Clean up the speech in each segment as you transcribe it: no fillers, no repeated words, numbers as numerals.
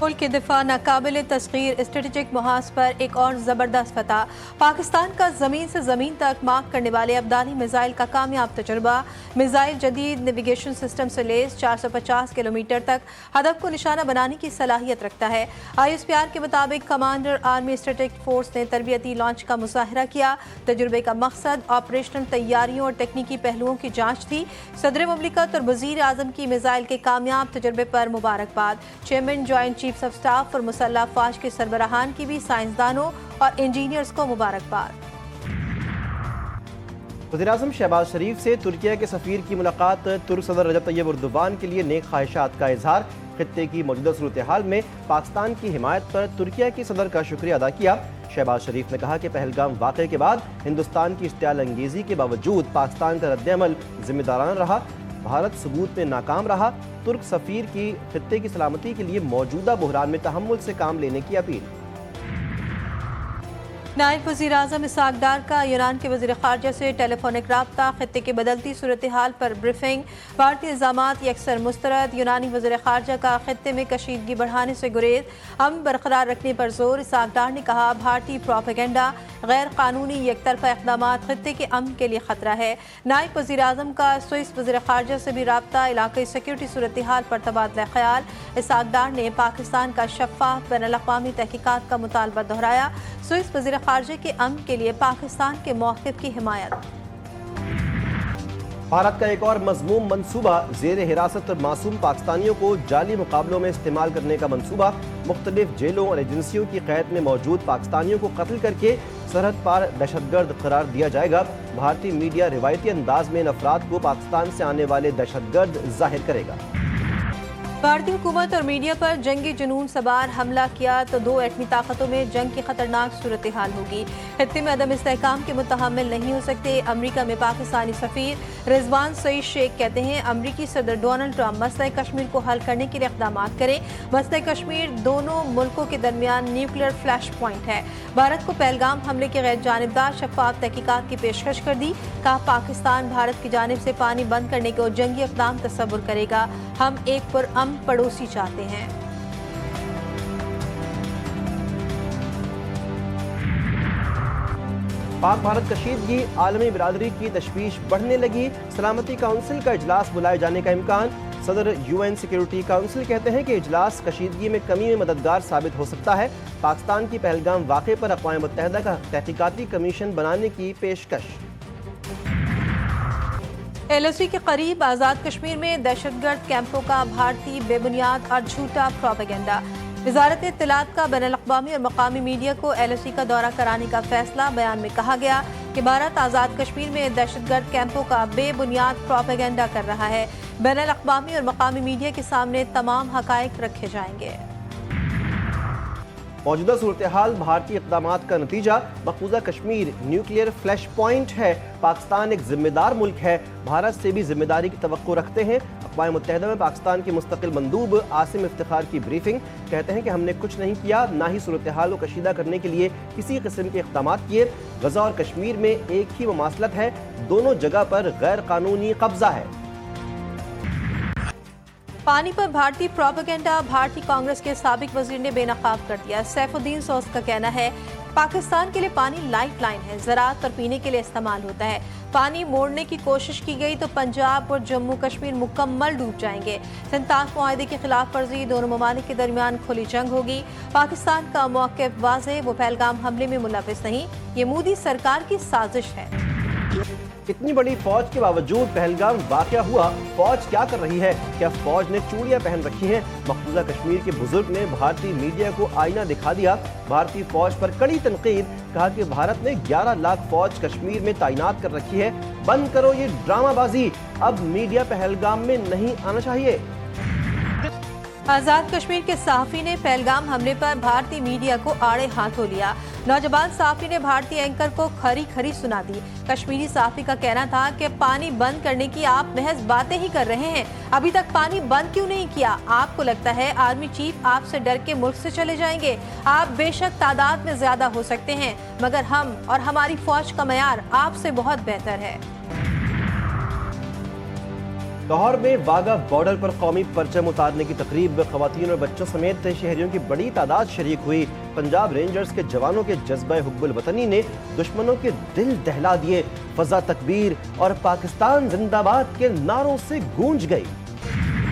मुल्क के दिफा नाकाबिल तस्खीर स्ट्रेटेजिक महाज पर एक और ज़बरदस्त फतह। पाकिस्तान का ज़मीन से ज़मीन तक मार्क करने वाले अब्दाली मिसाइल का कामयाब तजुर्बा। मिसाइल जदीद नेविगेशन सिस्टम से लेस 450 किलोमीटर तक हदफ को निशाना बनाने की सलाहियत रखता है। ISPR के मुताबिक कमांडर आर्मी स्ट्रेटेजिक फोर्स ने तरबियती लॉन्च का मुजाहरा किया। तजुर्बे का मकसद ऑपरेशनल तैयारियों और तकनीकी पहलुओं की जाँच थी। सदर मुमलिकत और वज़ीर आज़म की मिसाइल के कामयाब तजुर्बे पर मुबारकबाद। Chairman joint chiefs of staff और मुसल्लह अफवाज के सरबराहान की भी साइंसदानों और इंजीनियर्स को मुबारकबाद। वज़ीर-ए-आज़म शहबाज शरीफ से तुर्किया के सफ़ीर की मुलाकात। तुर्क सदर रजब तैयब एर्दोगान के लिए नेक ख्वाहिशात का इजहार। खित्ते की मौजूदा सूरत हाल में पाकिस्तान की हिमायत पर तुर्किया के सदर का शुक्रिया अदा किया। शहबाज शरीफ ने कहा कि पहलगाम वाक़े के बाद हिंदुस्तान की इश्तियाल अंगेज़ी के बावजूद पाकिस्तान का रद्द-ए-अमल ज़िम्मेदाराना रहा। भारत सबूत में नाकाम रहा। तुर्क सफ़ीर की खित्ते की सलामती के लिए मौजूदा बहरान में तहम्मुल से काम लेने की अपील। नायब वज़ीर आज़म इसहाक डार का ईरान के वज़ीर ख़ारजा से टेलीफोनिक राब्ता। खित्ते की बदलती सूरत हाल पर ब्रीफिंग। भारतीय इल्ज़ामात यकसर मुस्तरद। यूनानी वज़ीर ख़ारजा का खित्ते में कशीदगी बढ़ाने से गुरेज। अमन बरकरार रखने पर जोर। इसहाक डार ने कहा भारतीय प्रोपेगेंडा गैर कानूनी एकतरफा इक़दामात खित्ते के अमन के लिए ख़तरा है। नायब वज़ीर आज़म का स्विस वज़ीर ख़ारजा से भी राब्ता। इलाक़ाई सिक्योरिटी सूरत हाल पर तबादला ख़याल। इसहाक डार ने पाकिस्तान का शफ़ाफ़ बैनुल-अक़वामी तहक़ीक़ात का मुतालबा दोहराया। स्विस वज़ीर ख़ारजा के अमन के लिए पाकिस्तान के मौक़िफ़ की हिमायत। भारत का एक और मज़मूम मनसूबा। ज़ेर हिरासत मासूम पाकिस्तानियों को जाली मुकाबलों में इस्तेमाल करने का मनसूबा। मुख्तलिफ जेलों और एजेंसियों की क़ैद में मौजूद पाकिस्तानियों को कत्ल करके सरहद पार दहशतगर्द करार दिया जाएगा। भारतीय मीडिया रिवायती अंदाज में इन अफराद को पाकिस्तान से आने वाले दहशतगर्द जाहिर करेगा। भारतीय हुकूमत और मीडिया पर जंगी जुनून सवार हमला किया तो दो एटमी ताकतों में जंग की खतरनाक सूरत हाल होगी। खित्ते में अदम इस्तेहकाम के मुतहम्मिल नहीं हो सकते। अमरीका में पाकिस्तानी सफ़ीर रिजवान सईद शेख कहते हैं अमरीकी सदर डोनाल्ड ट्रंप मसला कश्मीर को हल करने के लिए इक़दाम करें। मसला कश्मीर दोनों मुल्कों के दरमियान न्यूक्लियर फ्लैश पॉइंट है। भारत को पहलगाम हमले की गैर जानिबदार शफाफ तहकीकात की पेशकश कर दी। कहा पाकिस्तान भारत की जानिब से पानी बंद करने को जंगी इक़दाम तस्वुर करेगा। हम एक पुरअमन पड़ोसी चाहते हैं। पाक भारत कशीदगी आलमी बिरादरी की तशवीश बढ़ने लगी। सलामती काउंसिल का इजलास बुलाए जाने का इम्कान। सदर UN सिक्योरिटी काउंसिल कहते हैं कि इजलास कशीदगी में कमी में मददगार साबित हो सकता है। पाकिस्तान की पहलगाम वाक़े पर अक़वाम मुत्तहिदा का तहकीकाती कमीशन बनाने की पेशकश। LOC के करीब आज़ाद कश्मीर में दहशतगर्द कैंपों का भारतीय बेबुनियाद और झूठा प्रोपेगेंडा। वज़ारत इत्तलात का बैनुल-अक़वामी और मकामी मीडिया को LOC का दौरा कराने का फैसला। बयान में कहा गया कि भारत आज़ाद कश्मीर में दहशतगर्द कैंपों का बेबुनियाद प्रोपेगेंडा कर रहा है। बैनुल-अक़वामी और मकामी मीडिया के सामने तमाम हक़ाइक़ रखे जाएंगे। मौजूदा सूरत हाल भारतीय इक़दामात का नतीजा। मकबूजा कश्मीर न्यूक्लियर फ्लैश पॉइंट है। पाकिस्तान एक जिम्मेदार मुल्क है। भारत से भी जिम्मेदारी की तवक्को रखते हैं। अक़वाम मुत्तहिदा में पाकिस्तान के मुस्तक़िल मंदूब आसिम इफ्तिखार की ब्रीफिंग। कहते हैं कि हमने कुछ नहीं किया, ना ही सूरत हाल को कशीदा करने के लिए किसी किस्म के इक़दामात किए। गज़ा और कश्मीर में एक ही ममासलत है। दोनों जगह पर गैर कानूनी कब्जा है। पानी पर भारतीय प्रोपेगेंडा। भारतीय कांग्रेस के साबिक वजीर ने बेनकाब कर दिया। सैफुद्दीन सोस का कहना है पाकिस्तान के लिए पानी लाइफ लाइन है, ज़राअत और पीने के लिए इस्तेमाल होता है। पानी मोड़ने की कोशिश की गई तो पंजाब और जम्मू कश्मीर मुकम्मल डूब जाएंगे। सिंताफ मुआहदे की खिलाफ वर्जी। दोनों ममालिक के दरमियान खुली जंग होगी। पाकिस्तान का मौक़िफ़ वाज़ेह, वो पहलगाम हमले में मुलव्विस नहीं। ये मोदी सरकार की साजिश है। इतनी बड़ी फौज के बावजूद पहलगाम वाक़या हुआ। फौज क्या कर रही है? क्या फौज ने चूड़ियां पहन रखी हैं? मकबूजा कश्मीर के बुजुर्ग ने भारतीय मीडिया को आईना दिखा दिया। भारतीय फौज पर कड़ी तनकीद। कहा कि भारत ने 11 लाख फौज कश्मीर में तैनात कर रखी है। बंद करो ये ड्रामाबाजी। अब मीडिया पहलगाम में नहीं आना चाहिए। आज़ाद कश्मीर के सहाफ़ी ने पहलगाम हमले पर भारतीय मीडिया को आड़े हाथों लिया। नौजवान सहाफ़ी ने भारतीय एंकर को खरी खरी सुना दी। कश्मीरी सहाफ़ी का कहना था कि पानी बंद करने की आप महज बातें ही कर रहे हैं, अभी तक पानी बंद क्यों नहीं किया? आपको लगता है आर्मी चीफ आपसे डर के मुल्क से चले जाएंगे? आप बेशक तादाद में ज्यादा हो सकते हैं, मगर हम और हमारी फौज का मयार आपसे बहुत बेहतर है। लाहौर में वाघा बॉर्डर पर कौमी परचम उतारने की तकरीब में खवातीन और बच्चों समेत शहरियों की बड़ी तादाद शरीक हुई। पंजाब रेंजर्स के जवानों के जज्बा हुब्बुल वतनी ने दुश्मनों के दिल दहला दिए। फजा तकबीर और पाकिस्तान जिंदाबाद के नारों से गूंज गई।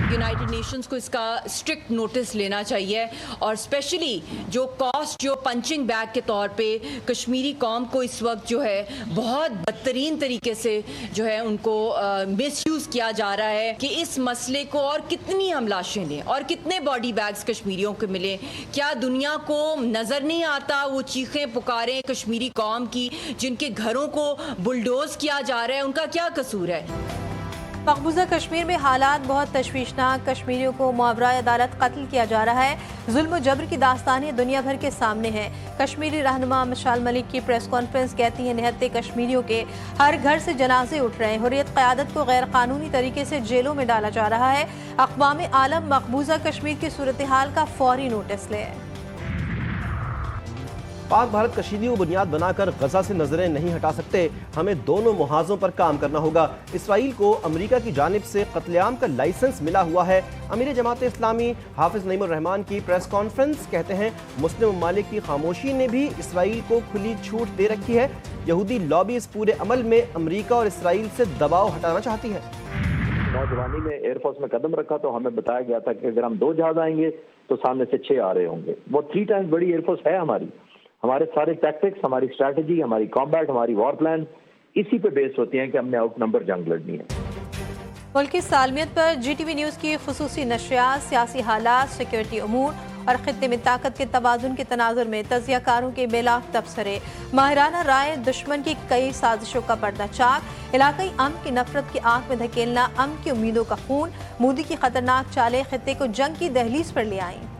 यूनाइटेड नेशंस को इसका स्ट्रिक्ट नोटिस लेना चाहिए और स्पेशली जो पंचिंग बैग के तौर पे कश्मीरी कौम को इस वक्त जो है बहुत बदतरीन तरीके से जो है उनको मिसयूज़ किया जा रहा है कि इस मसले को और कितनी हम लाशें लें और कितने बॉडी बैग्स कश्मीरियों को मिले। क्या दुनिया को नज़र नहीं आता वो चीखें पुकारें कश्मीरी कौम की जिनके घरों को बुलडोज किया जा रहा है, उनका क्या कसूर है? मकबूजा कश्मीर में हालात बहुत तशवीशनाक। कश्मीरियों को मुआवरा अदालत कत्ल किया जा रहा है। जुल्म जबर की दास्तानें दुनिया भर के सामने हैं। कश्मीरी रहनुमा मशाल मलिक की प्रेस कॉन्फ्रेंस कहती है निहत्ते कश्मीरियों के हर घर से जनाजे उठ रहे हैं। हुर्रियत क़यादत को गैर कानूनी तरीके से जेलों में डाला जा रहा है। अक़वाम आलम मकबूजा कश्मीर की सूरत हाल का फौरी नोटिस ले। पाक भारत कशीदी को बुनियाद बनाकर गजा से नजरें नहीं हटा सकते। हमें दोनों मुहाजों पर काम करना होगा। इसराइल को अमेरिका की जानिब से कत्लेआम का लाइसेंस मिला हुआ है। अमीर जमात इस्लामी हाफिज नईमुर रहमान की प्रेस कॉन्फ्रेंस कहते हैं मुस्लिम ममालिक की खामोशी ने भी इसराइल को खुली छूट दे रखी है। यहूदी लॉबी इस पूरे अमल में अमेरिका और इसराइल से दबाव हटाना चाहती है। नौजवानी में एयरफोर्स में कदम रखा तो हमें बताया गया था कि अगर हम 2 जहाज आएंगे तो सामने से 6 आ रहे होंगे। वो 3 टाइम्स बड़ी एयरफोर्स है हमारी। हमारे सारे टैक्टिक्स, हमारी स्ट्रैटेजी, हमारी कॉम्बैट, हमारी वॉर प्लान इसी पे बेस होती हैं कि हमने आउट नंबर जंग लड़नी है। मुल्क की सालमियत पर GTV न्यूज़ की खुसूसी नशरियात, सियासी हालात, सिक्योरिटी अमूर और खित्ते में ताकत के तवाज़ुन के तनाजुर में तज़ियाकारों के बेलाख तबसरे, माहिराना राय, दुश्मन की कई साजिशों का पर्दा चाक, इलाकाई अमन की नफरत की आंख में धकेलना, अमन की उम्मीदों का खून, मोदी की खतरनाक चालें खित्ते को जंग की दहलीज पर ले आईं।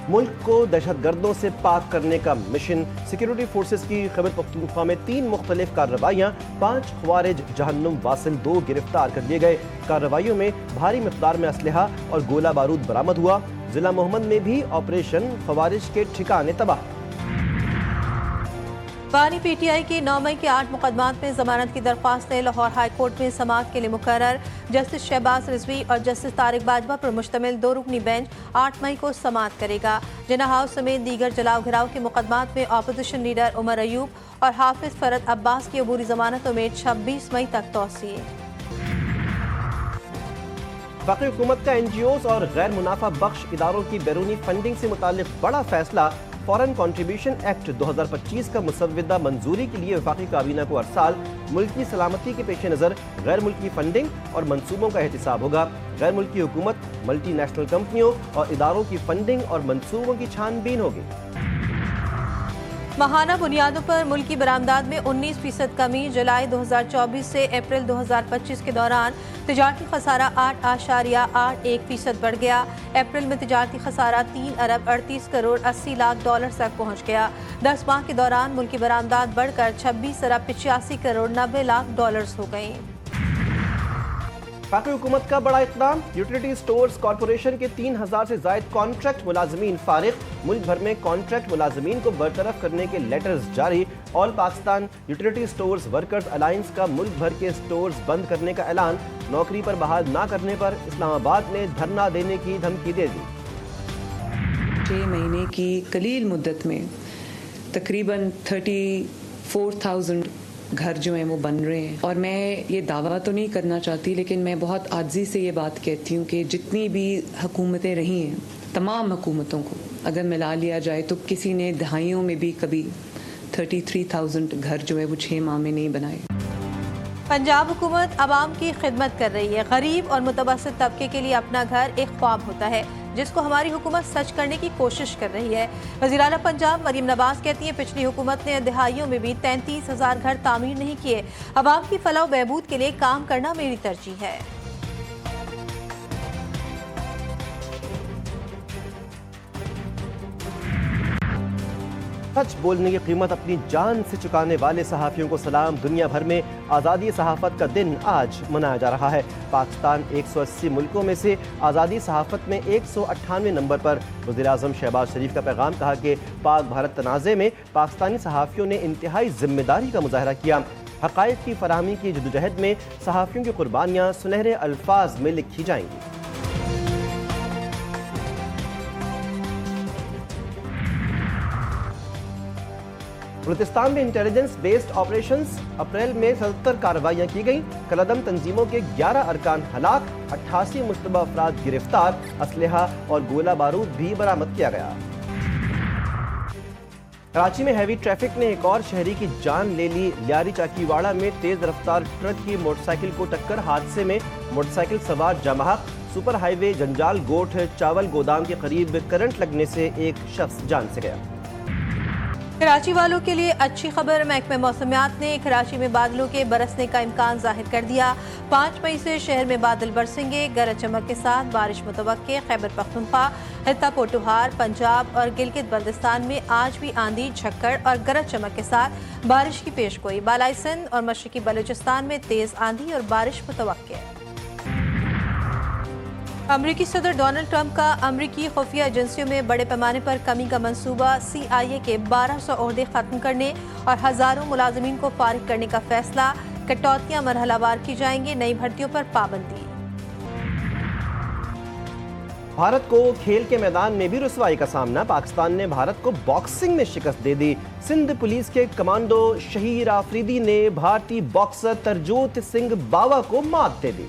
मुल्क को दहशतगर्दों से पाक करने का मिशन। सिक्योरिटी फोर्सेस की खैबर पख्तूनख्वा में 3 मुख्तलिफ कार्रवाइयाँ, 5 ख्वारिज जहन्नुम वासिल 2 गिरफ्तार कर लिए गए। कार्रवाइयों में भारी मिक़दार में असलहा और गोला बारूद बरामद हुआ। जिला मोहम्मद में भी ऑपरेशन ख्वारिज के ठिकाने तबाह। बानी PTI की 9 मई के 8 मुकदमात में जमानत की दरख्वास्तें लाहौर हाई कोर्ट में समाअत के लिए मुकर्रर। जस्टिस शहबाज रिजवी और जस्टिस तारिक बाजवा पर मुश्तमिल 2 रुकनी बेंच 8 मई को समाअत करेगा। जिन्ना हाउस समेत दीगर जलाओ घिराव के मुकदमात में अपोजिशन लीडर उमर अयूब और हाफिज फरद अब्बास की अबूरी जमानत में 26 मई तक तौसीए। वफाकी हुकूमत का NGOs और गैर मुनाफा बख्श इदारों की बैरूनी फंडिंग से मुताल्लिक बड़ा फैसला। फॉरेन कंट्रीब्यूशन एक्ट 2025 का मुसव्वदा मंजूरी के लिए वफाकी काबीना को हर साल मुल्क की सलामती के पेश नज़र गैर मुल्की फंडिंग और मंसूबों का एहतिसाब होगा। गैर मुल्की हुकूमत, मल्टी नेशनल कंपनियों और इदारों की फंडिंग और मंसूबों की छानबीन होगी। माहाना बुनियादों पर मुल्की बरामदात में 19% कमी। जुलाई 2024 से अप्रैल 2025 के दौरान तिजारती खसारा 8.81% बढ़ गया। अप्रैल में तिजारती खसारा 3 अरब 38 करोड़ 80 लाख डॉलर तक पहुंच गया। 10 माह के दौरान मुल्की बरामदात बढ़कर 26 अरब 85 करोड़ 90 लाख डॉलर हो गई। वफाकी हुकूमत का बड़ा इक़दाम। यूटिलिटी स्टोर्स कॉरपोरेशन के 3000 से जायद कॉन्ट्रैक्ट मुलाजमीन फारिग। मुल्क भर में कॉन्ट्रैक्ट मुलाजमीन को बरतरफ करने के लेटर्स जारी। All Pakistan utility stores workers alliance का मुल्क भर के स्टोर्स बंद करने का ऐलान। नौकरी पर बहाल ना करने पर इस्लामाबाद ने धरना देने की धमकी दे दी। 6 महीने की कलील मुद्दत में तकरीबन 34,000 घर जो हैं वो बन रहे हैं। और मैं ये दावा तो नहीं करना चाहती, लेकिन मैं बहुत आजिज़ी से ये बात कहती हूँ कि जितनी भी हुकूमतें रही हैं, तमाम हुकूमतों को अगर मिला लिया जाए तो किसी ने दहाइयों में भी कभी 33,000 घर जो है वो 6 माह में नहीं बनाए। पंजाब हुकूमत आवाम की खिदमत कर रही है। गरीब और मुतवस्सित तबके के लिए अपना घर एक ख्वाब होता है जिसको हमारी हुकूमत सच करने की कोशिश कर रही है। वज़ीर आला पंजाब मरीम नवाज कहती हैं पिछली हुकूमत ने दहाइयों में भी 33,000 घर तामीर नहीं किए। आवाम की फलाह व बहबूद के लिए काम करना मेरी तरजीह है। सच बोलने की कीमत अपनी जान से चुकाने वाले सहाफ़ियों को सलाम। दुनिया भर में आज़ादी सहाफ़त का दिन आज मनाया जा रहा है। पाकिस्तान 180 मुल्कों में से आज़ादी सहाफ़त में 198 नंबर पर। वज़ीर-ए-आज़म शहबाज शरीफ का पैगाम कहा कि पाक भारत तनाज़े में पाकिस्तानी सहाफ़ियों ने इंतहाई जिम्मेदारी का मुजाहरा किया। حقائق کی فراہمی کی جدوجہد میں صحافیوں کی قربانیاں سنہرے الفاظ میں لکھی جائیں گی۔ بلوچستان میں انٹیلیجنس بیسڈ آپریشنز اپریل میں 77 کارروائیاں کی گئیں۔ کالعدم تنظیموں کے 11 ارکان ہلاک، 88 مشتبہ افراد گرفتار، اسلحہ اور گولہ بارود بھی برآمد کیا گیا۔ کراچی میں ہیوی ٹریفک نے ایک اور شہری کی جان لے لی۔ لیاری چاکی واڑہ میں تیز رفتار ٹرک کی موٹر سائیکل کو ٹکر، حادثے میں موٹر سائیکل سوار جمحق۔ سپر ہائی وے جنجال گوٹھ چاول گودام کے قریب کرنٹ لگنے سے ایک شخص جان سے گیا۔ کراچی والوں کے لیے اچھی خبر، محکمہ موسمیات نے کراچی میں بادلوں کے برسنے کا امکان ظاہر کر دیا۔ 5 مئی سے شہر میں بادل برسیں گے، گرج چمک کے ساتھ بارش متوقع۔ خیبر پختونخوا، حتی پوٹوہار، پنجاب اور گلگت بلتستان میں آج بھی آندھی، جھکڑ اور گرج چمک کے ساتھ بارش کی پیشگوئی۔ بالائی سندھ اور مشرقی بلوچستان میں تیز آندھی اور بارش متوقع ہے۔ امریکی صدر ڈونلڈ ٹرمپ کا امریکی خفیہ ایجنسیوں میں بڑے پیمانے پر کمی کا منصوبہ، CIA کے 1200 عہدے ختم کرنے اور ہزاروں ملازمین کو فارغ کرنے کا فیصلہ۔ کٹوتیاں مرحلہ وار کی جائیں گی، نئی بھرتیوں پر پابندی۔ بھارت کو کھیل کے میدان میں بھی رسوائی کا سامنا، پاکستان نے بھارت کو باکسنگ میں شکست دے دی۔ سندھ پولیس کے کمانڈو شہیر آفریدی نے بھارتی باکسر ترجوت سنگھ باوا کو مات دے دی۔